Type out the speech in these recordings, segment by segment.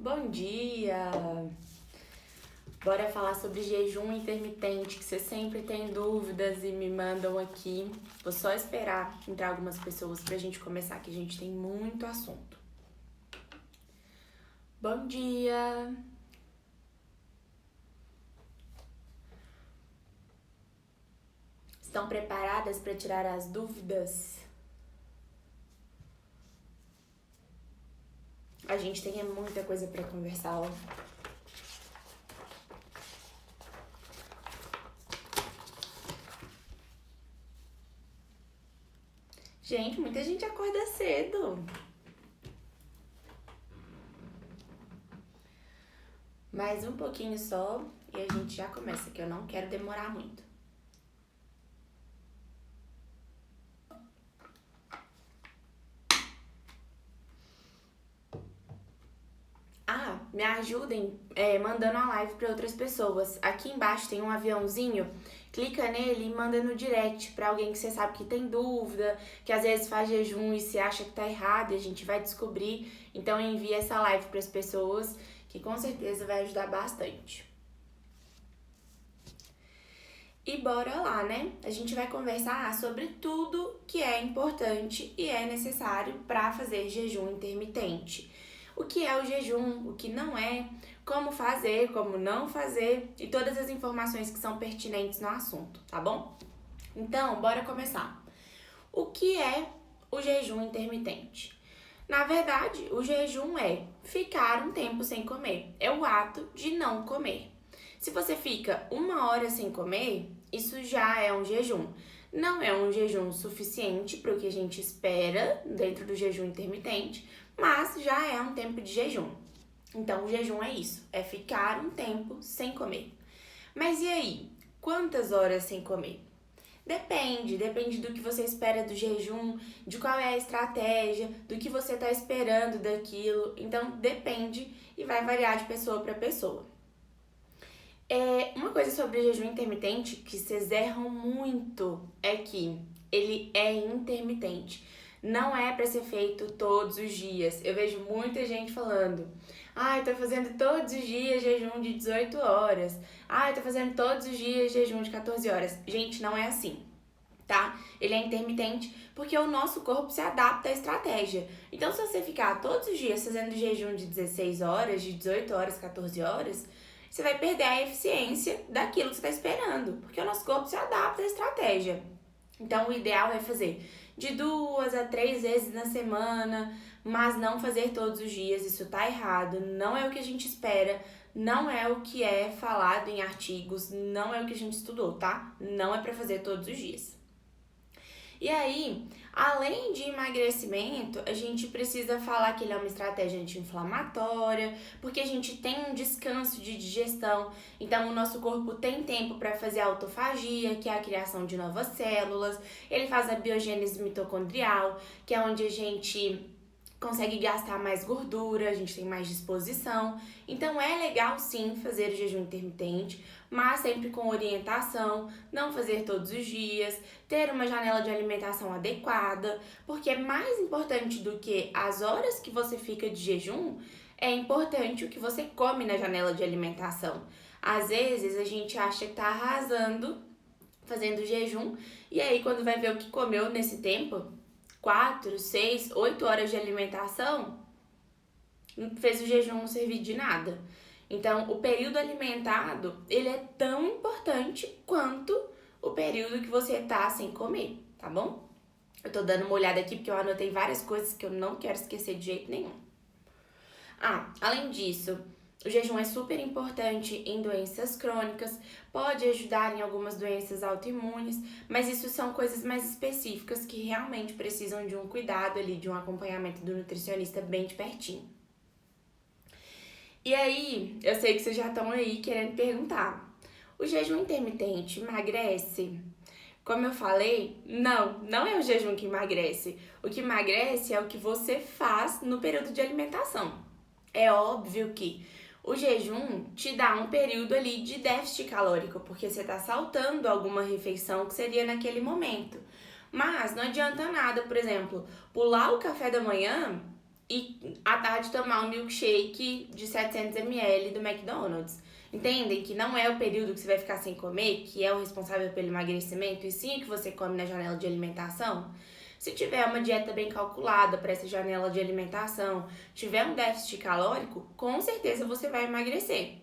Bom dia! Bora falar sobre jejum intermitente, que você sempre tem dúvidas e me mandam aqui. Vou só esperar entrar algumas pessoas pra gente começar, que a gente tem muito assunto. Bom dia! Estão preparadas para tirar as dúvidas? A gente tem muita coisa para conversar, ó. Gente, muita gente acorda cedo. Mais um pouquinho só e a gente já começa, que eu não quero demorar muito. Me ajudem mandando a live para outras pessoas. Aqui embaixo tem um aviãozinho, clica nele e manda no direct para alguém que você sabe que tem dúvida, que às vezes faz jejum e se acha que tá errado e a gente vai descobrir. Então envia essa live para as pessoas, que com certeza vai ajudar bastante. E bora lá, né? A gente vai conversar sobre tudo que é importante e é necessário para fazer jejum intermitente. O que é o jejum, o que não é, como fazer, como não fazer e todas as informações que são pertinentes no assunto, tá bom? Então, bora começar. O que é o jejum intermitente? Na verdade, o jejum é ficar um tempo sem comer, é o ato de não comer. Se você fica 1 hora sem comer, isso já é um jejum. Não é um jejum suficiente para o que a gente espera dentro do jejum intermitente, mas já é um tempo de jejum. Então, o jejum é isso, é ficar um tempo sem comer. Mas e aí, quantas horas sem comer? Depende do que você espera do jejum, de qual é a estratégia, do que você está esperando daquilo. Então, depende e vai variar de pessoa para pessoa. Uma coisa sobre o jejum intermitente que vocês erram muito é que ele é intermitente. Não é para ser feito todos os dias. Eu vejo muita gente falando: eu tô fazendo todos os dias jejum de 18 horas. Eu tô fazendo todos os dias jejum de 14 horas. Gente, não é assim, tá? Ele é intermitente porque o nosso corpo se adapta à estratégia. Então, se você ficar todos os dias fazendo jejum de 16 horas, de 18 horas, 14 horas, você vai perder a eficiência daquilo que você está esperando, porque o nosso corpo se adapta à estratégia. Então, o ideal é fazer de 2 a 3 vezes na semana, mas não fazer todos os dias. Isso tá errado, não é o que a gente espera, não é o que é falado em artigos, não é o que a gente estudou, tá? Não é para fazer todos os dias. E aí, além de emagrecimento, a gente precisa falar que ele é uma estratégia anti-inflamatória, porque a gente tem um descanso de digestão, então o nosso corpo tem tempo para fazer a autofagia, que é a criação de novas células, ele faz a biogênese mitocondrial, que é onde a gente consegue gastar mais gordura, a gente tem mais disposição. Então é legal sim fazer o jejum intermitente, mas sempre com orientação, não fazer todos os dias, ter uma janela de alimentação adequada, porque mais importante do que as horas que você fica de jejum, é importante o que você come na janela de alimentação. Às vezes a gente acha que tá arrasando fazendo jejum, e aí quando vai ver o que comeu nesse tempo, 4, 6, 8 horas de alimentação, fez o jejum não servir de nada. Então, o período alimentado, ele é tão importante quanto o período que você tá sem comer, tá bom? Eu tô dando uma olhada aqui porque eu anotei várias coisas que eu não quero esquecer de jeito nenhum. Além disso, o jejum é super importante em doenças crônicas, pode ajudar em algumas doenças autoimunes, mas isso são coisas mais específicas que realmente precisam de um cuidado ali, de um acompanhamento do nutricionista bem de pertinho. E aí, eu sei que vocês já estão aí querendo perguntar: o jejum intermitente emagrece? Como eu falei, não é o jejum que emagrece. O que emagrece é o que você faz no período de alimentação. É óbvio que o jejum te dá um período ali de déficit calórico, porque você está saltando alguma refeição que seria naquele momento. Mas não adianta nada, por exemplo, pular o café da manhã e à tarde tomar um milkshake de 700 ml do McDonald's. Entendem que não é o período que você vai ficar sem comer, que é o responsável pelo emagrecimento, e sim o que você come na janela de alimentação? Se tiver uma dieta bem calculada para essa janela de alimentação, tiver um déficit calórico, com certeza você vai emagrecer.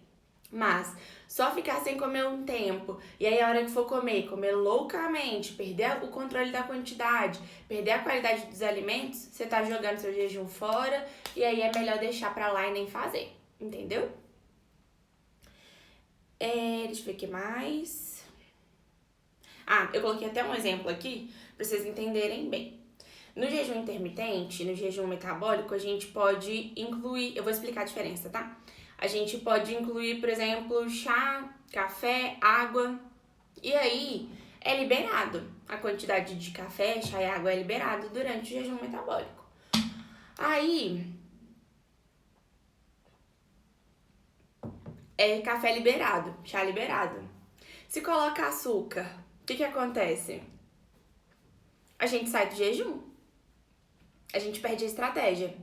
Mas só ficar sem comer um tempo e aí a hora que for comer, comer loucamente, perder o controle da quantidade, perder a qualidade dos alimentos, você tá jogando seu jejum fora e aí é melhor deixar pra lá e nem fazer, entendeu? Deixa eu ver o que mais. Eu coloquei até um exemplo aqui pra vocês entenderem bem. No jejum intermitente, no jejum metabólico, a gente pode incluir, eu vou explicar a diferença, tá? A gente pode incluir, por exemplo, chá, café, água. E aí é liberado. A quantidade de café, chá e água é liberado durante o jejum metabólico. Aí é café liberado, chá liberado. Se coloca açúcar, o que acontece? A gente sai do jejum. A gente perde a estratégia.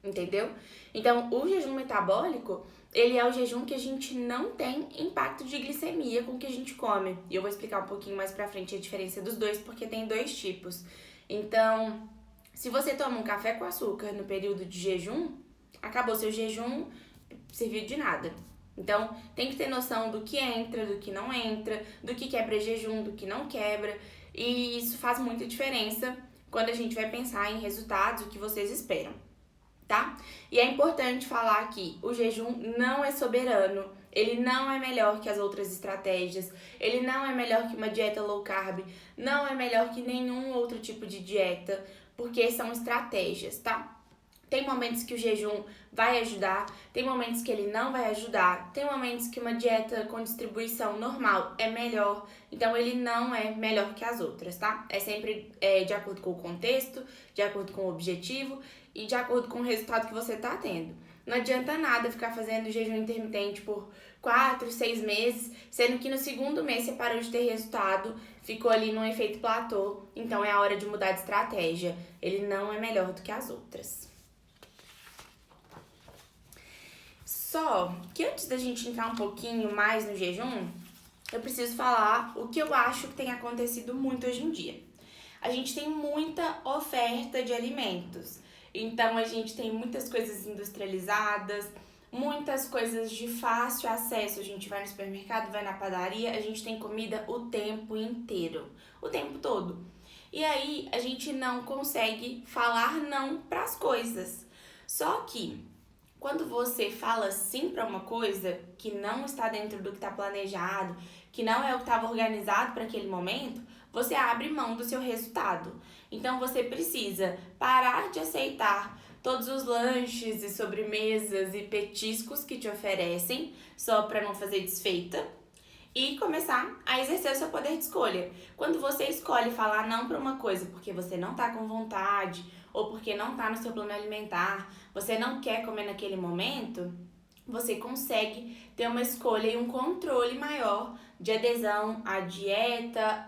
Entendeu? Então, o jejum metabólico, ele é o jejum que a gente não tem impacto de glicemia com o que a gente come. E eu vou explicar um pouquinho mais pra frente a diferença dos dois, porque tem dois tipos. Então, se você toma um café com açúcar no período de jejum, acabou seu jejum, serviu de nada. Então, tem que ter noção do que entra, do que não entra, do que quebra jejum, do que não quebra. E isso faz muita diferença quando a gente vai pensar em resultados, o que vocês esperam. Tá? E é importante falar que o jejum não é soberano, ele não é melhor que as outras estratégias, ele não é melhor que uma dieta low carb, não é melhor que nenhum outro tipo de dieta, porque são estratégias, tá? Tem momentos que o jejum vai ajudar, tem momentos que ele não vai ajudar, tem momentos que uma dieta com distribuição normal é melhor, então ele não é melhor que as outras, tá? É sempre de acordo com o contexto, de acordo com o objetivo e de acordo com o resultado que você tá tendo. Não adianta nada ficar fazendo jejum intermitente por 4, 6 meses, sendo que no segundo mês você parou de ter resultado, ficou ali num efeito platô, então é a hora de mudar de estratégia. Ele não é melhor do que as outras. Só que antes da gente entrar um pouquinho mais no jejum, eu preciso falar o que eu acho que tem acontecido muito hoje em dia. A gente tem muita oferta de alimentos, então a gente tem muitas coisas industrializadas, muitas coisas de fácil acesso. A gente vai no supermercado, vai na padaria, a gente tem comida o tempo inteiro, o tempo todo. E aí a gente não consegue falar não para as coisas. Só que quando você fala sim para uma coisa que não está dentro do que está planejado, que não é o que estava organizado para aquele momento, você abre mão do seu resultado. Então você precisa parar de aceitar todos os lanches e sobremesas e petiscos que te oferecem só para não fazer desfeita e começar a exercer o seu poder de escolha. Quando você escolhe falar não para uma coisa porque você não tá com vontade ou porque não tá no seu plano alimentar, você não quer comer naquele momento, você consegue ter uma escolha e um controle maior de adesão à dieta,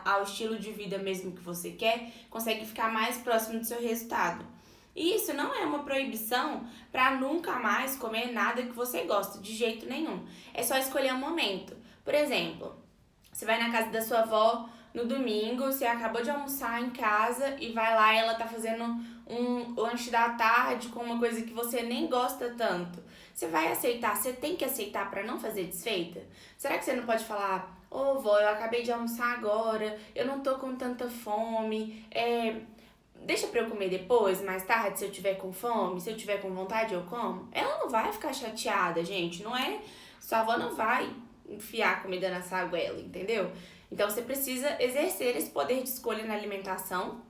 ao estilo de vida mesmo que você quer, consegue ficar mais próximo do seu resultado. E isso não é uma proibição para nunca mais comer nada que você gosta, de jeito nenhum. É só escolher um momento. Por exemplo, você vai na casa da sua avó no domingo, você acabou de almoçar em casa e vai lá e ela tá fazendo um lanche da tarde com uma coisa que você nem gosta tanto. Você vai aceitar? Você tem que aceitar para não fazer desfeita? Será que você não pode falar: ô vó, eu acabei de almoçar agora, eu não tô com tanta fome, deixa pra eu comer depois, mais tarde, se eu tiver com fome, se eu tiver com vontade, eu como? Ela não vai ficar chateada, gente, não é? Sua avó não vai enfiar comida na saguela, entendeu? Então você precisa exercer esse poder de escolha na alimentação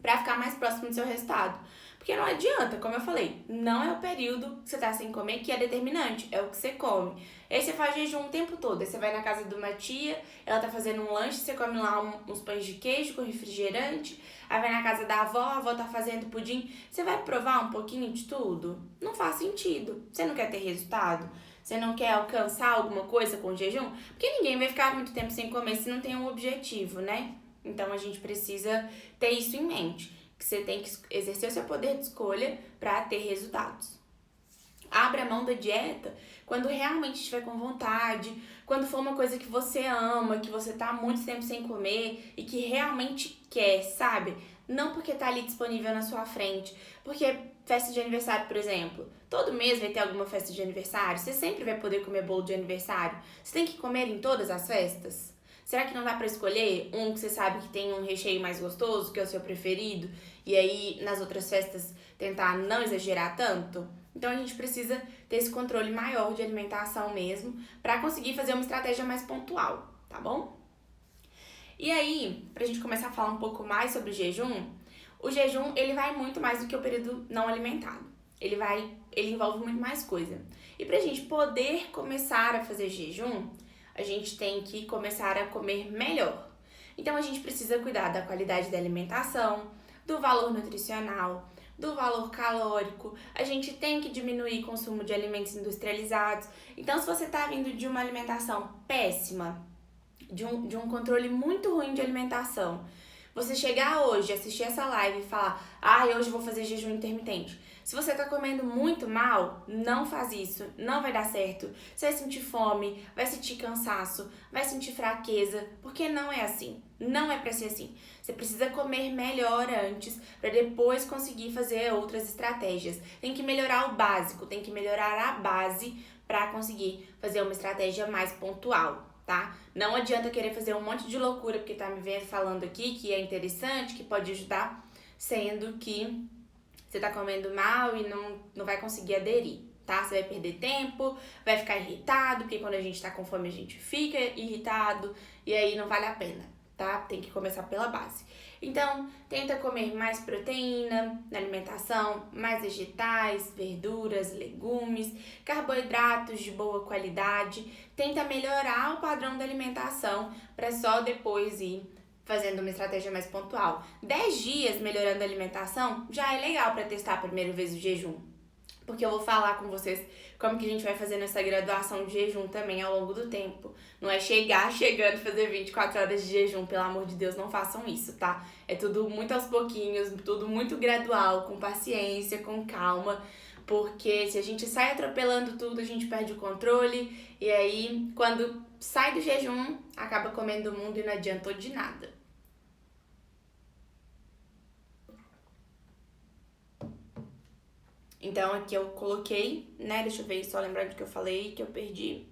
para ficar mais próximo do seu resultado. Porque não adianta, como eu falei, não é o período que você tá sem comer que é determinante, é o que você come. Aí você faz jejum o tempo todo, aí você vai na casa de uma tia, ela tá fazendo um lanche, você come lá uns pães de queijo com refrigerante, aí vai na casa da avó, a avó tá fazendo pudim, você vai provar um pouquinho de tudo? Não faz sentido. Você não quer ter resultado? Você não quer alcançar alguma coisa com o jejum? Porque ninguém vai ficar muito tempo sem comer se não tem um objetivo, né? Então a gente precisa ter isso em mente. que você tem que exercer o seu poder de escolha para ter resultados. Abra mão da dieta quando realmente estiver com vontade, quando for uma coisa que você ama, que você tá há muito tempo sem comer e que realmente quer, sabe? Não porque tá ali disponível na sua frente. Porque festa de aniversário, por exemplo, todo mês vai ter alguma festa de aniversário, você sempre vai poder comer bolo de aniversário. Você tem que comer em todas as festas? Será que não dá pra escolher um que você sabe que tem um recheio mais gostoso, que é o seu preferido, e aí nas outras festas tentar não exagerar tanto? Então a gente precisa ter esse controle maior de alimentação mesmo para conseguir fazer uma estratégia mais pontual, tá bom? E aí, pra gente começar a falar um pouco mais sobre o jejum ele vai muito mais do que o período não alimentado. Ele envolve muito mais coisa. E pra gente poder começar a fazer jejum, a gente tem que começar a comer melhor. Então a gente precisa cuidar da qualidade da alimentação, do valor nutricional, do valor calórico, a gente tem que diminuir o consumo de alimentos industrializados. Então, se você está vindo de uma alimentação péssima, de um controle muito ruim de alimentação, você chegar hoje, assistir essa live e falar, hoje eu vou fazer jejum intermitente. Se você tá comendo muito mal, não faz isso, não vai dar certo. Você vai sentir fome, vai sentir cansaço, vai sentir fraqueza, porque não é assim. Não é pra ser assim. Você precisa comer melhor antes, pra depois conseguir fazer outras estratégias. Tem que melhorar o básico, tem que melhorar a base pra conseguir fazer uma estratégia mais pontual. Tá? Não adianta querer fazer um monte de loucura porque tá me vendo falando aqui que é interessante, que pode ajudar, sendo que você tá comendo mal e não vai conseguir aderir, tá? Você vai perder tempo, vai ficar irritado, porque quando a gente tá com fome a gente fica irritado e aí não vale a pena, tá? Tem que começar pela base. Então, tenta comer mais proteína na alimentação, mais vegetais, verduras, legumes, carboidratos de boa qualidade. Tenta melhorar o padrão da alimentação para só depois ir fazendo uma estratégia mais pontual. 10 dias melhorando a alimentação já é legal para testar a primeira vez o jejum. Porque eu vou falar com vocês como que a gente vai fazer nessa graduação de jejum também ao longo do tempo. Não é chegando e fazer 24 horas de jejum, pelo amor de Deus, não façam isso, tá? É tudo muito aos pouquinhos, tudo muito gradual, com paciência, com calma. Porque se a gente sai atropelando tudo, a gente perde o controle. E aí, quando sai do jejum, acaba comendo o mundo e não adiantou de nada. Então, aqui eu coloquei, né? Deixa eu ver, só lembrar do que eu falei, que eu perdi.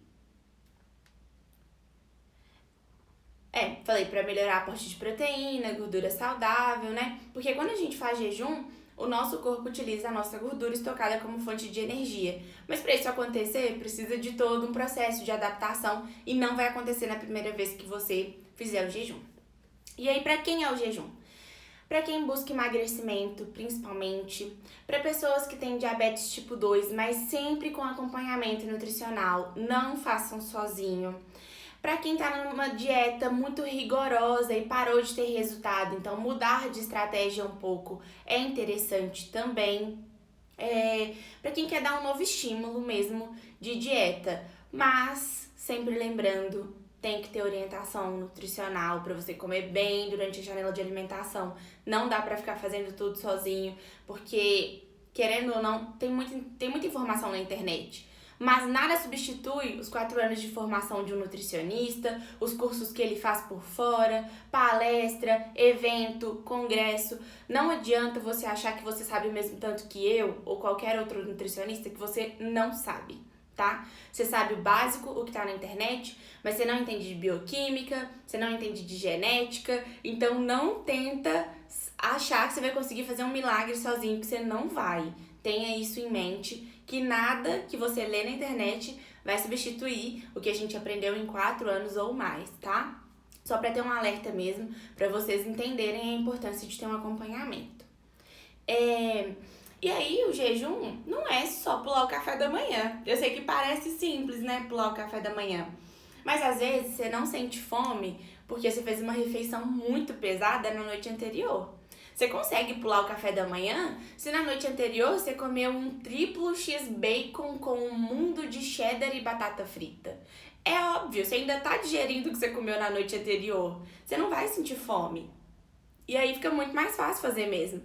Falei pra melhorar a aporte de proteína, gordura saudável, né? Porque quando a gente faz jejum, o nosso corpo utiliza a nossa gordura estocada como fonte de energia. Mas para isso acontecer, precisa de todo um processo de adaptação e não vai acontecer na primeira vez que você fizer o jejum. E aí, para quem é o jejum? Para quem busca emagrecimento, principalmente, para pessoas que têm diabetes tipo 2, mas sempre com acompanhamento nutricional, não façam sozinho. Para quem tá numa dieta muito rigorosa e parou de ter resultado, então mudar de estratégia um pouco é interessante também. Para quem quer dar um novo estímulo mesmo de dieta, mas sempre lembrando, tem que ter orientação nutricional para você comer bem durante a janela de alimentação. Não dá para ficar fazendo tudo sozinho, porque querendo ou não, tem muita informação na internet. Mas nada substitui os 4 anos de formação de um nutricionista, os cursos que ele faz por fora, palestra, evento, congresso. Não adianta você achar que você sabe o mesmo tanto que eu ou qualquer outro nutricionista que você não sabe, tá? Você sabe o básico, o que tá na internet, mas você não entende de bioquímica, você não entende de genética, então não tenta achar que você vai conseguir fazer um milagre sozinho, que você não vai. Tenha isso em mente, que nada que você lê na internet vai substituir o que a gente aprendeu em 4 anos ou mais, tá? Só para ter um alerta mesmo, para vocês entenderem a importância de ter um acompanhamento. E aí, o jejum não é só pular o café da manhã. Eu sei que parece simples, né, pular o café da manhã. Mas às vezes você não sente fome porque você fez uma refeição muito pesada na noite anterior. Você consegue pular o café da manhã se na noite anterior você comeu um triplo X bacon com um mundo de cheddar e batata frita. É óbvio, você ainda tá digerindo o que você comeu na noite anterior. Você não vai sentir fome. E aí fica muito mais fácil fazer mesmo.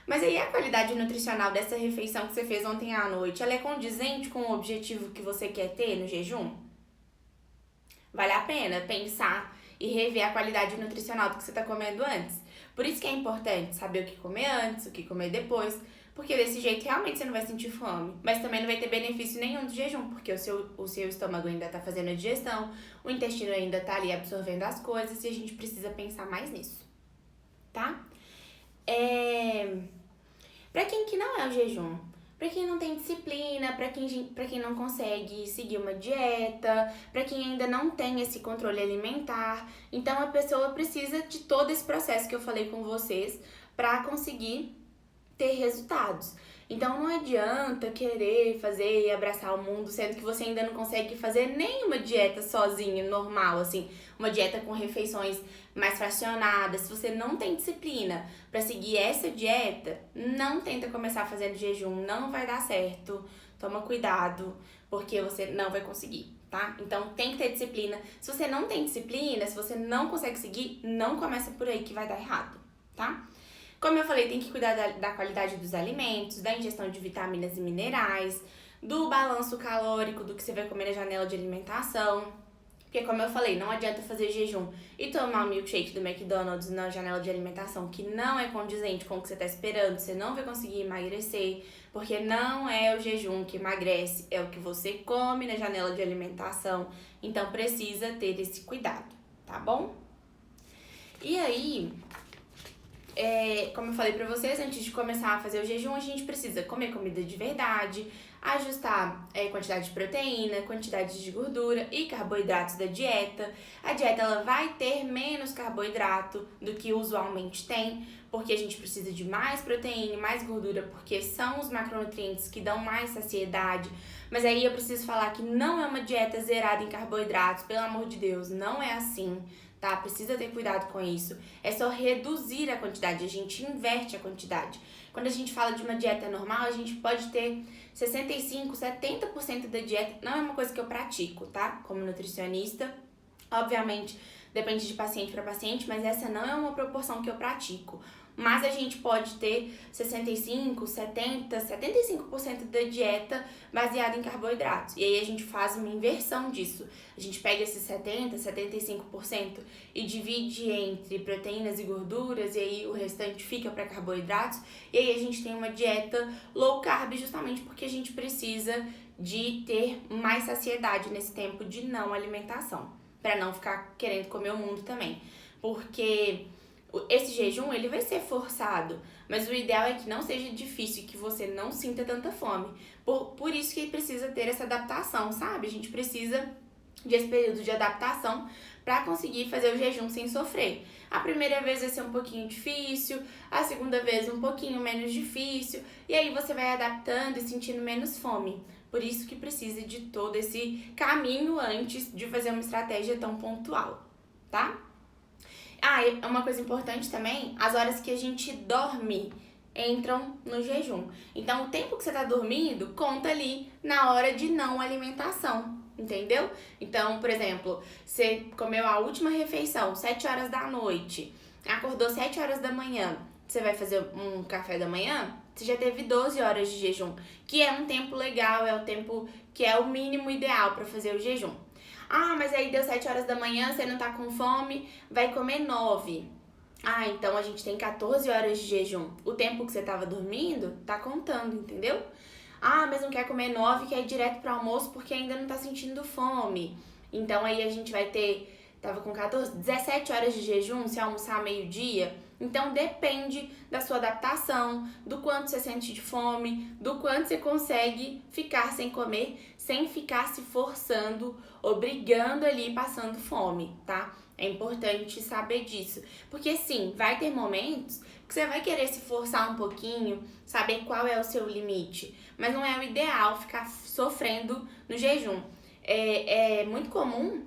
Mas aí a qualidade nutricional dessa refeição que você fez ontem à noite, ela é condizente com o objetivo que você quer ter no jejum? Vale a pena pensar e rever a qualidade nutricional do que você está comendo antes. Por isso que é importante saber o que comer antes, o que comer depois, porque desse jeito realmente você não vai sentir fome, mas também não vai ter benefício nenhum do jejum, porque o seu estômago ainda está fazendo a digestão, o intestino ainda está ali absorvendo as coisas e a gente precisa pensar mais nisso, tá? Pra quem que não é o jejum? Pra quem não tem disciplina, pra quem não consegue seguir uma dieta, pra quem ainda não tem esse controle alimentar. Então a pessoa precisa de todo esse processo que eu falei com vocês pra conseguir ter resultados. Então não adianta querer fazer e abraçar o mundo, sendo que você ainda não consegue fazer nenhuma dieta sozinho, normal, assim, uma dieta com refeições mais fracionadas. Se você não tem disciplina para seguir essa dieta, não tenta começar fazendo jejum, não vai dar certo. Toma cuidado, porque você não vai conseguir, tá? Então tem que ter disciplina. Se você não tem disciplina, se você não consegue seguir, não começa por aí que vai dar errado, tá? Como eu falei, tem que cuidar da qualidade dos alimentos, da ingestão de vitaminas e minerais, do balanço calórico, do que você vai comer na janela de alimentação. Porque, como eu falei, não adianta fazer jejum e tomar um milkshake do McDonald's na janela de alimentação que não é condizente com o que você está esperando, você não vai conseguir emagrecer, porque não é o jejum que emagrece, é o que você come na janela de alimentação. Então, precisa ter esse cuidado, tá bom? E aí, como eu falei pra vocês, antes de começar a fazer o jejum, a gente precisa comer comida de verdade, ajustar quantidade de proteína, quantidade de gordura e carboidratos da dieta. A dieta ela vai ter menos carboidrato do que usualmente tem, porque a gente precisa de mais proteína e mais gordura, porque são os macronutrientes que dão mais saciedade. Mas aí eu preciso falar que não é uma dieta zerada em carboidratos, pelo amor de Deus, não é assim. Tá? Precisa ter cuidado com isso. É só reduzir a quantidade, a gente inverte a quantidade. Quando a gente fala de uma dieta normal, a gente pode ter 65%, 70% da dieta. Não é uma coisa que eu pratico, tá? Como nutricionista. Obviamente, depende de paciente para paciente, mas essa não é uma proporção que eu pratico. Mas a gente pode ter 65%, 70%, 75% da dieta baseada em carboidratos. E aí a gente faz uma inversão disso. A gente pega esses 70%, 75% e divide entre proteínas e gorduras, e aí o restante fica para carboidratos. E aí a gente tem uma dieta low carb justamente porque a gente precisa de ter mais saciedade nesse tempo de não alimentação, para não ficar querendo comer o mundo também. Porque esse jejum, ele vai ser forçado, mas o ideal é que não seja difícil e que você não sinta tanta fome. Por isso que precisa ter essa adaptação, sabe? A gente precisa desse período de adaptação para conseguir fazer o jejum sem sofrer. A primeira vez vai ser um pouquinho difícil, a segunda vez um pouquinho menos difícil, e aí você vai adaptando e sentindo menos fome. Por isso que precisa de todo esse caminho antes de fazer uma estratégia tão pontual, tá? E uma coisa importante também, as horas que a gente dorme entram no jejum. Então, o tempo que você tá dormindo conta ali na hora de não alimentação, entendeu? Então, por exemplo, você comeu a última refeição 7 horas da noite, acordou 7 horas da manhã, você vai fazer um café da manhã, você já teve 12 horas de jejum, que é um tempo legal, é o tempo que é o mínimo ideal para fazer o jejum. Mas aí deu 7 horas da manhã, você não tá com fome, vai comer 9. Então a gente tem 14 horas de jejum. O tempo que você tava dormindo tá contando, entendeu? Mas não quer comer 9, quer ir direto pro almoço porque ainda não tá sentindo fome. Então aí a gente vai ter, tava com 17 horas de jejum, se almoçar meio-dia. Então depende da sua adaptação, do quanto você sente de fome, do quanto você consegue ficar sem comer, sem ficar se forçando, obrigando ali, passando fome, tá? É importante saber disso. Porque sim, vai ter momentos que você vai querer se forçar um pouquinho, saber qual é o seu limite. Mas não é o ideal ficar sofrendo no jejum. É muito comum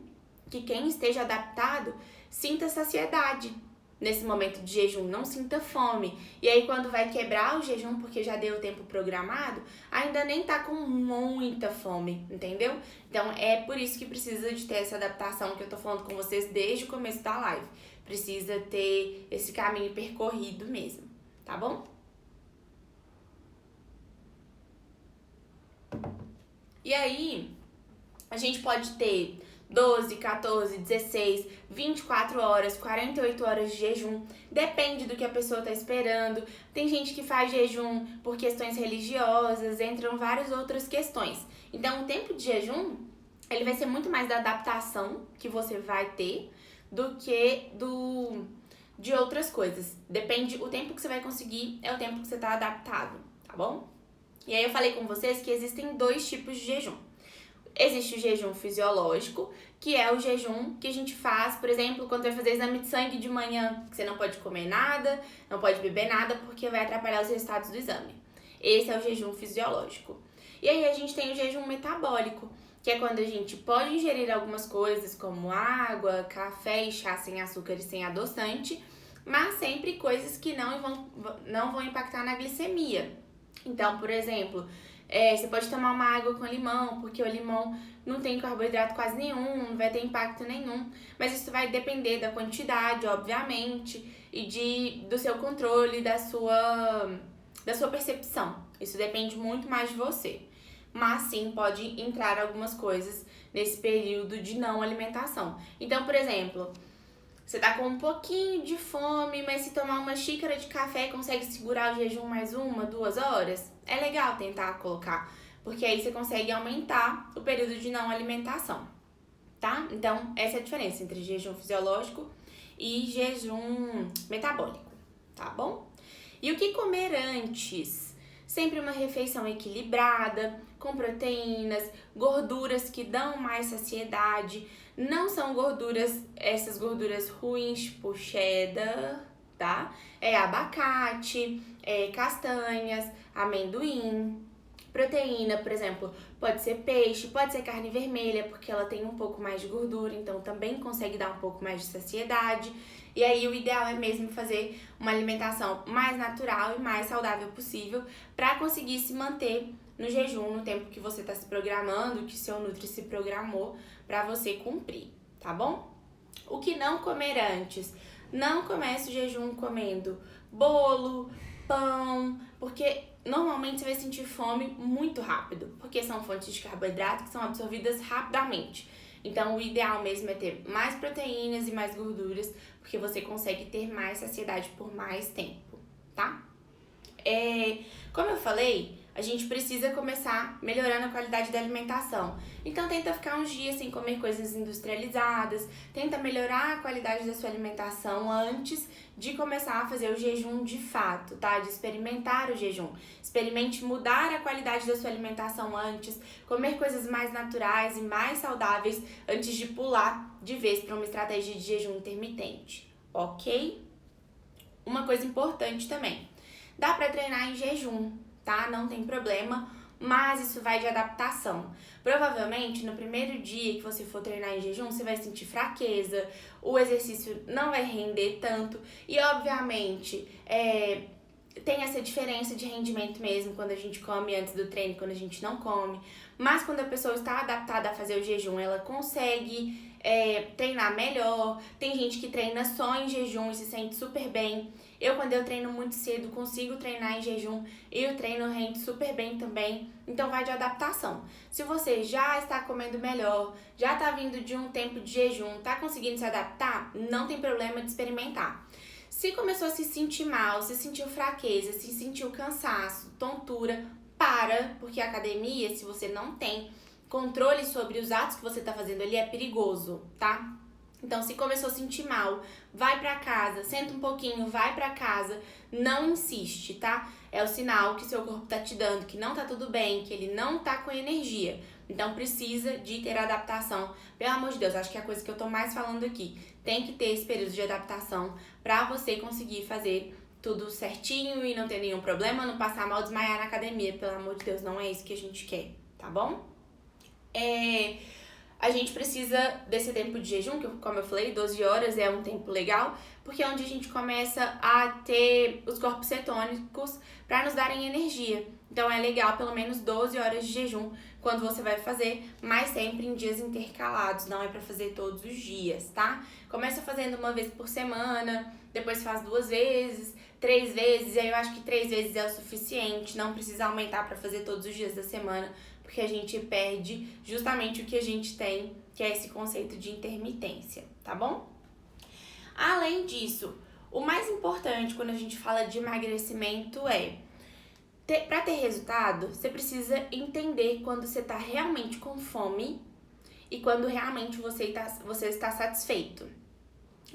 que quem esteja adaptado sinta saciedade, nesse momento de jejum, não sinta fome. E aí quando vai quebrar o jejum, porque já deu o tempo programado, ainda nem tá com muita fome, entendeu? Então é por isso que precisa de ter essa adaptação que eu tô falando com vocês desde o começo da live. Precisa ter esse caminho percorrido mesmo, tá bom? E aí, a gente pode ter 12, 14, 16, 24 horas, 48 horas de jejum. Depende do que a pessoa está esperando. Tem gente que faz jejum por questões religiosas, entram várias outras questões. Então, o tempo de jejum, ele vai ser muito mais da adaptação que você vai ter do que de outras coisas. Depende, o tempo que você vai conseguir é o tempo que você está adaptado, tá bom? E aí eu falei com vocês que existem 2 tipos de jejum. Existe o jejum fisiológico, que é o jejum que a gente faz, por exemplo, quando vai fazer exame de sangue de manhã, que você não pode comer nada, não pode beber nada, porque vai atrapalhar os resultados do exame. Esse é o jejum fisiológico. E aí a gente tem o jejum metabólico, que é quando a gente pode ingerir algumas coisas como água, café e chá sem açúcar e sem adoçante, mas sempre coisas que não vão impactar na glicemia. Então, por exemplo, você pode tomar uma água com limão, porque o limão não tem carboidrato quase nenhum, não vai ter impacto nenhum. Mas isso vai depender da quantidade, obviamente, e do seu controle, da sua percepção. Isso depende muito mais de você. Mas sim, pode entrar algumas coisas nesse período de não alimentação. Então, por exemplo, você tá com um pouquinho de fome, mas se tomar uma xícara de café consegue segurar o jejum mais 1, 2 horas, é legal tentar colocar, porque aí você consegue aumentar o período de não alimentação, tá? Então, essa é a diferença entre jejum fisiológico e jejum metabólico, tá bom? E o que comer antes? Sempre uma refeição equilibrada, com proteínas, gorduras que dão mais saciedade. Não são essas gorduras ruins, tipo cheddar, tá? É abacate, castanhas, amendoim. Proteína, por exemplo, pode ser peixe, pode ser carne vermelha, porque ela tem um pouco mais de gordura, então também consegue dar um pouco mais de saciedade. E aí o ideal é mesmo fazer uma alimentação mais natural e mais saudável possível para conseguir se manter no jejum no tempo que você está se programando, que seu Nutri se programou para você cumprir, tá bom? O que não comer antes? Não comece o jejum comendo bolo, pão, porque normalmente você vai sentir fome muito rápido, porque são fontes de carboidrato que são absorvidas rapidamente. Então, o ideal mesmo é ter mais proteínas e mais gorduras, porque você consegue ter mais saciedade por mais tempo, tá? Como eu falei, a gente precisa começar melhorando a qualidade da alimentação. Então, tenta ficar uns dias sem comer coisas industrializadas, tenta melhorar a qualidade da sua alimentação antes de começar a fazer o jejum de fato, tá? De experimentar o jejum. Experimente mudar a qualidade da sua alimentação antes, comer coisas mais naturais e mais saudáveis antes de pular de vez para uma estratégia de jejum intermitente, ok? Uma coisa importante também, dá para treinar em jejum, tá? Não tem problema, mas isso vai de adaptação. Provavelmente, no primeiro dia que você for treinar em jejum, você vai sentir fraqueza, o exercício não vai render tanto e, obviamente, tem essa diferença de rendimento mesmo quando a gente come antes do treino e quando a gente não come. Mas quando a pessoa está adaptada a fazer o jejum, ela consegue treinar melhor. Tem gente que treina só em jejum e se sente super bem. Quando eu treino muito cedo, consigo treinar em jejum e o treino rende super bem também. Então, vai de adaptação. Se você já está comendo melhor, já está vindo de um tempo de jejum, está conseguindo se adaptar, não tem problema de experimentar. Se começou a se sentir mal, se sentiu fraqueza, se sentiu cansaço, tontura, porque a academia, se você não tem controle sobre os atos que você está fazendo ali, é perigoso, tá? Então, se começou a sentir mal, vai pra casa, senta um pouquinho, vai pra casa, não insiste, tá? É o sinal que seu corpo tá te dando, que não tá tudo bem, que ele não tá com energia. Então, precisa de ter adaptação. Pelo amor de Deus, acho que é a coisa que eu tô mais falando aqui. Tem que ter esse período de adaptação pra você conseguir fazer tudo certinho e não ter nenhum problema, não passar mal, desmaiar na academia. Pelo amor de Deus, não é isso que a gente quer, tá bom? a gente precisa desse tempo de jejum, que como eu falei, 12 horas é um tempo legal, porque é onde a gente começa a ter os corpos cetônicos para nos darem energia. Então é legal pelo menos 12 horas de jejum quando você vai fazer, mas sempre em dias intercalados, não é para fazer todos os dias, tá? Começa fazendo uma vez por semana, depois faz 2 vezes, 3 vezes, e aí eu acho que 3 vezes é o suficiente, não precisa aumentar para fazer todos os dias da semana, porque a gente perde justamente o que a gente tem, que é esse conceito de intermitência, tá bom? Além disso, o mais importante quando a gente fala de emagrecimento é para ter resultado, você precisa entender quando você está realmente com fome e quando realmente você está satisfeito.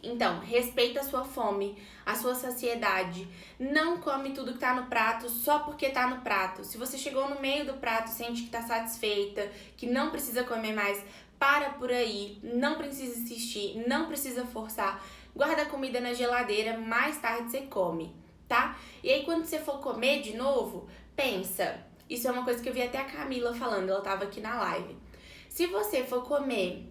Então, respeita a sua fome, a sua saciedade. Não come tudo que tá no prato só porque tá no prato. Se você chegou no meio do prato e sente que tá satisfeita, que não precisa comer mais, para por aí. Não precisa insistir, não precisa forçar. Guarda a comida na geladeira, mais tarde você come, tá? E aí, quando você for comer de novo, pensa. Isso é uma coisa que eu vi até a Camila falando, ela tava aqui na live. Se você for comer,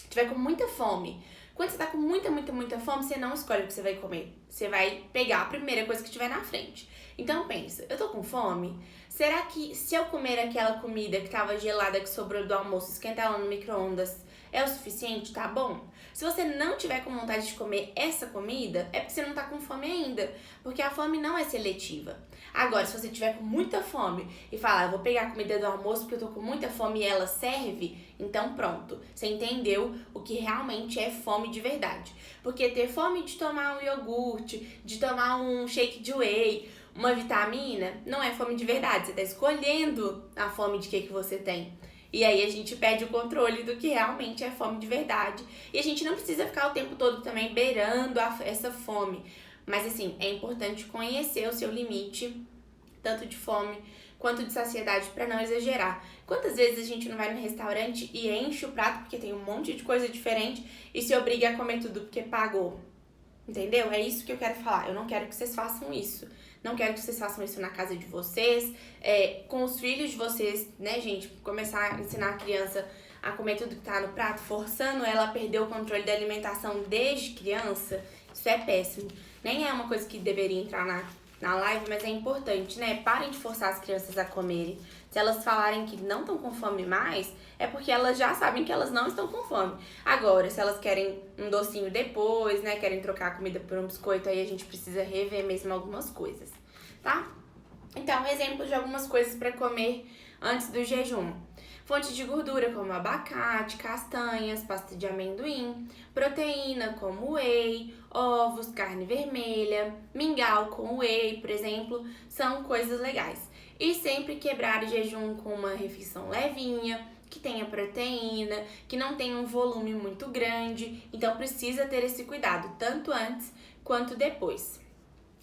tiver com muita fome, quando você tá com muita fome, você não escolhe o que você vai comer. Você vai pegar a primeira coisa que tiver na frente. Então pensa, eu tô com fome? Será que se eu comer aquela comida que tava gelada, que sobrou do almoço, esquentar ela no micro-ondas, é o suficiente? Tá bom? Se você não tiver com vontade de comer essa comida, é porque você não tá com fome ainda. Porque a fome não é seletiva. Agora, se você tiver com muita fome e falar, eu vou pegar a comida do almoço porque eu tô com muita fome e ela serve, então pronto. Você entendeu o que realmente é fome de verdade. Porque ter fome de tomar um iogurte, de tomar um shake de whey, uma vitamina, não é fome de verdade. Você tá escolhendo a fome de que você tem. E aí a gente perde o controle do que realmente é fome de verdade. E a gente não precisa ficar o tempo todo também beirando essa fome. Mas assim, é importante conhecer o seu limite, tanto de fome quanto de saciedade, para não exagerar. Quantas vezes a gente não vai no restaurante e enche o prato porque tem um monte de coisa diferente e se obriga a comer tudo porque pagou? Entendeu? É isso que eu quero falar. Eu não quero que vocês façam isso. Não quero que vocês façam isso na casa de vocês, com os filhos de vocês, né, gente? Começar a ensinar a criança a comer tudo que tá no prato, forçando ela a perder o controle da alimentação desde criança, isso é péssimo. Nem é uma coisa que deveria entrar na live, mas é importante, né? Parem de forçar as crianças a comerem. Se elas falarem que não estão com fome mais, é porque elas já sabem que elas não estão com fome. Agora, se elas querem um docinho depois, né? Querem trocar a comida por um biscoito, aí a gente precisa rever mesmo algumas coisas, tá? Então, exemplos de algumas coisas para comer antes do jejum. Fontes de gordura como abacate, castanhas, pasta de amendoim, proteína como whey, ovos, carne vermelha, mingau com whey, por exemplo, são coisas legais. E sempre quebrar o jejum com uma refeição levinha, que tenha proteína, que não tenha um volume muito grande, então precisa ter esse cuidado, tanto antes quanto depois.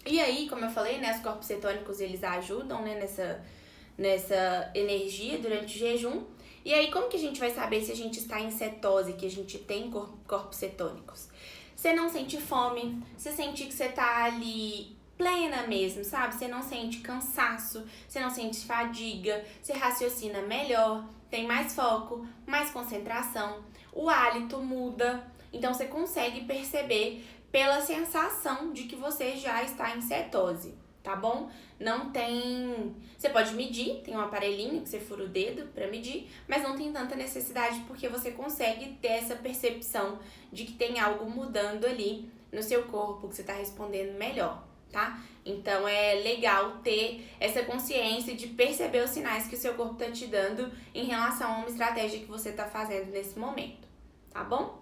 E aí, como eu falei, né, os corpos cetônicos, eles ajudam, né, nessa energia durante o jejum. E aí, como que a gente vai saber se a gente está em cetose, que a gente tem corpos cetônicos? Você não sente fome, você sente que você tá ali plena mesmo, sabe? Você não sente cansaço, você não sente fadiga, você raciocina melhor, tem mais foco, mais concentração, o hálito muda, então você consegue perceber pela sensação de que você já está em cetose, tá bom? Não tem... Você pode medir, tem um aparelhinho que você fura o dedo pra medir, mas não tem tanta necessidade porque você consegue ter essa percepção de que tem algo mudando ali no seu corpo, que você tá respondendo melhor, tá? Então é legal ter essa consciência de perceber os sinais que o seu corpo tá te dando em relação a uma estratégia que você tá fazendo nesse momento, tá bom?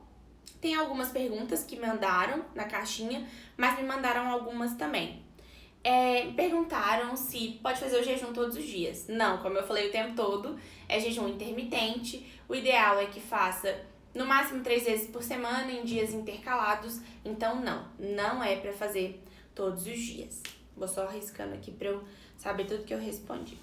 Tem algumas perguntas que mandaram na caixinha, mas me mandaram algumas também. Perguntaram se pode fazer o jejum todos os dias. Não, como eu falei o tempo todo, é jejum intermitente. O ideal é que faça no máximo 3 vezes por semana, em dias intercalados. Então não é pra fazer todos os dias. Vou só arriscando aqui pra eu saber tudo que eu respondi.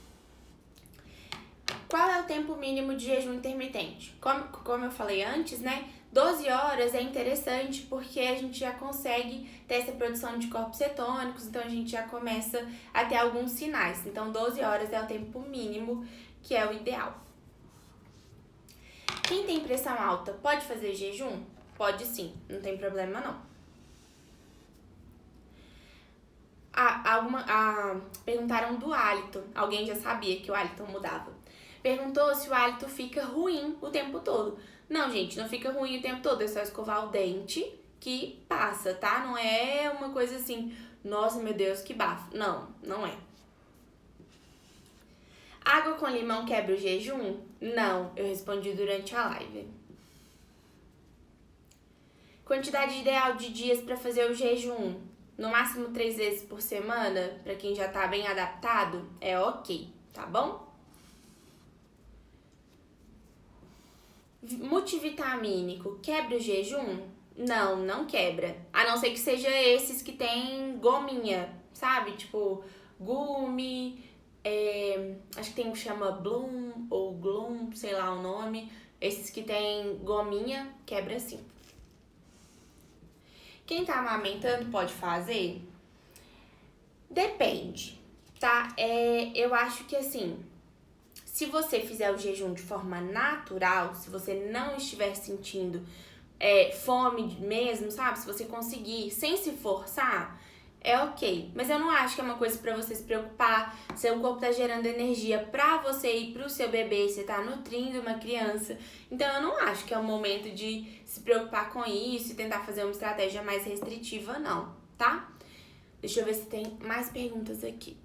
Qual é o tempo mínimo de jejum intermitente? Como eu falei antes, né? 12 horas é interessante porque a gente já consegue ter essa produção de corpos cetônicos, então a gente já começa a ter alguns sinais. Então 12 horas é o tempo mínimo, que é o ideal. Quem tem pressão alta pode fazer jejum? Pode sim, não tem problema não. Perguntaram do hálito. Alguém já sabia que o hálito mudava. Perguntou se o hálito fica ruim o tempo todo. Não, gente, não fica ruim o tempo todo. É só escovar o dente que passa, tá? Não é uma coisa assim, nossa, meu Deus, que bafo. Não, não é. Água com limão quebra o jejum? Não, eu respondi durante a live. Quantidade ideal de dias para fazer o jejum? No máximo 3 vezes por semana, para quem já tá bem adaptado, é ok, tá bom? Multivitamínico quebra o jejum? Não, não quebra. A não ser que seja esses que tem gominha, sabe? Tipo, Gumi, acho que tem um que chama Bloom ou Gloom, sei lá o nome. Esses que tem gominha, quebra sim. Quem tá amamentando pode fazer? Depende, tá? Eu acho que assim, se você fizer o jejum de forma natural, se você não estiver sentindo fome mesmo, sabe? Se você conseguir sem se forçar, é ok. Mas eu não acho que é uma coisa pra você se preocupar. Seu corpo tá gerando energia pra você e pro seu bebê, você tá nutrindo uma criança. Então eu não acho que é o momento de se preocupar com isso e tentar fazer uma estratégia mais restritiva, não, tá? Deixa eu ver se tem mais perguntas aqui.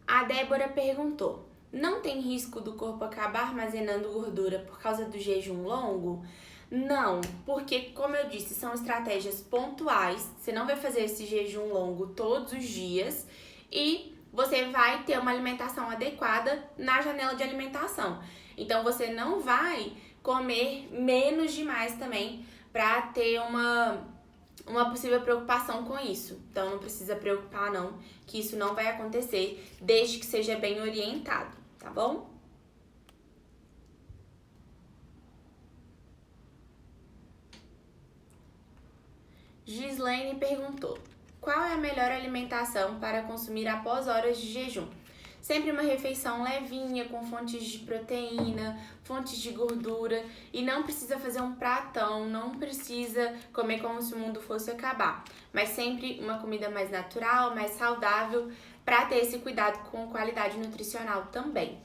A Débora perguntou: não tem risco do corpo acabar armazenando gordura por causa do jejum longo? Não, porque, como eu disse, são estratégias pontuais. Você não vai fazer esse jejum longo todos os dias e você vai ter uma alimentação adequada na janela de alimentação. Então, você não vai comer menos demais também para ter uma possível preocupação com isso. Então, não precisa preocupar, não, que isso não vai acontecer, desde que seja bem orientado, tá bom? Gislaine perguntou: qual é a melhor alimentação para consumir após horas de jejum? Sempre uma refeição levinha, com fontes de proteína, fontes de gordura, e não precisa fazer um pratão, não precisa comer como se o mundo fosse acabar, mas sempre uma comida mais natural, mais saudável, para ter esse cuidado com qualidade nutricional também.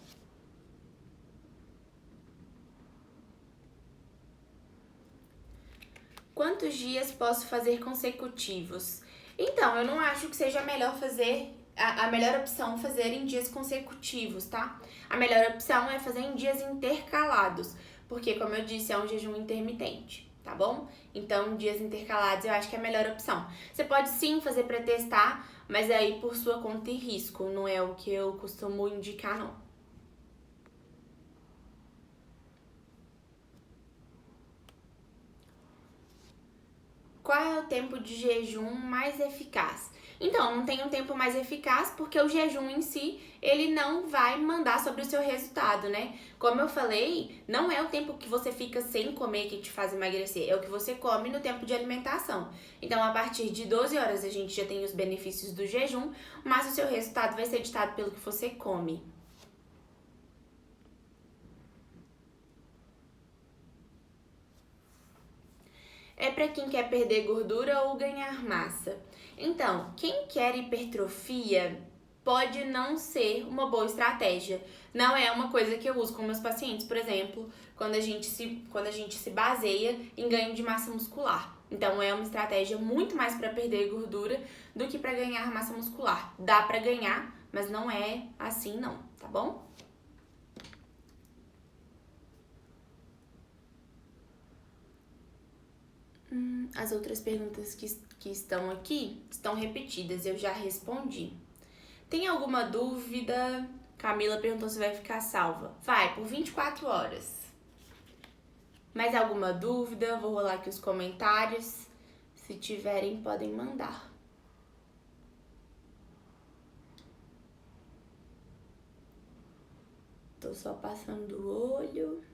Quantos dias posso fazer consecutivos? Então, eu não acho que seja melhor fazer a melhor opção fazer em dias consecutivos, tá? A melhor opção é fazer em dias intercalados, porque, como eu disse, é um jejum intermitente, tá bom? Então, dias intercalados eu acho que é a melhor opção. Você pode sim fazer para testar, mas aí por sua conta e risco, não é o que eu costumo indicar, não. Qual é o tempo de jejum mais eficaz? Então, não tem um tempo mais eficaz porque o jejum em si, ele não vai mandar sobre o seu resultado, né? Como eu falei, não é o tempo que você fica sem comer que te faz emagrecer, é o que você come no tempo de alimentação. Então, a partir de 12 horas a gente já tem os benefícios do jejum, mas o seu resultado vai ser ditado pelo que você come. É para quem quer perder gordura ou ganhar massa. Então, quem quer hipertrofia pode não ser uma boa estratégia. Não é uma coisa que eu uso com meus pacientes, por exemplo, quando a gente se baseia em ganho de massa muscular. Então, é uma estratégia muito mais para perder gordura do que para ganhar massa muscular. Dá para ganhar, mas não é assim não, tá bom? As outras perguntas que estão aqui estão repetidas, eu já respondi. Tem alguma dúvida? Camila perguntou se vai ficar salva. Vai, por 24 horas. Mais alguma dúvida? Vou rolar aqui os comentários. Se tiverem, podem mandar. Tô só passando o olho.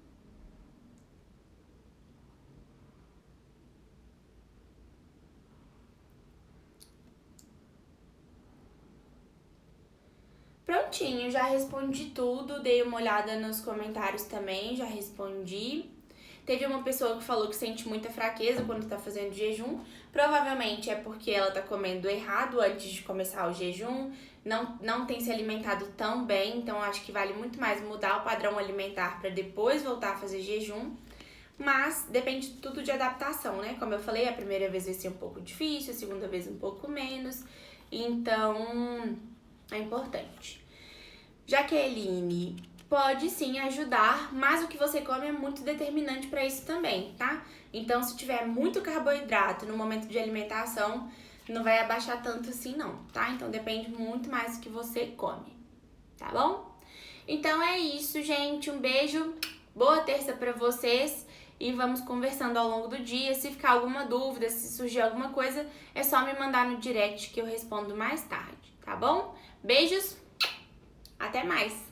Prontinho, já respondi tudo, dei uma olhada nos comentários também, já respondi. Teve uma pessoa que falou que sente muita fraqueza quando tá fazendo jejum. Provavelmente é porque ela tá comendo errado antes de começar o jejum, não tem se alimentado tão bem, então acho que vale muito mais mudar o padrão alimentar para depois voltar a fazer jejum. Mas depende tudo de adaptação, né? Como eu falei, a primeira vez vai ser um pouco difícil, a segunda vez um pouco menos. Então, é importante. Jaqueline, pode sim ajudar, mas o que você come é muito determinante para isso também, tá? Então, se tiver muito carboidrato no momento de alimentação, não vai abaixar tanto assim não, tá? Então, depende muito mais do que você come, tá bom? Então, é isso, gente. Um beijo, boa terça para vocês e vamos conversando ao longo do dia. Se ficar alguma dúvida, se surgir alguma coisa, é só me mandar no direct que eu respondo mais tarde, tá bom? Beijos, até mais!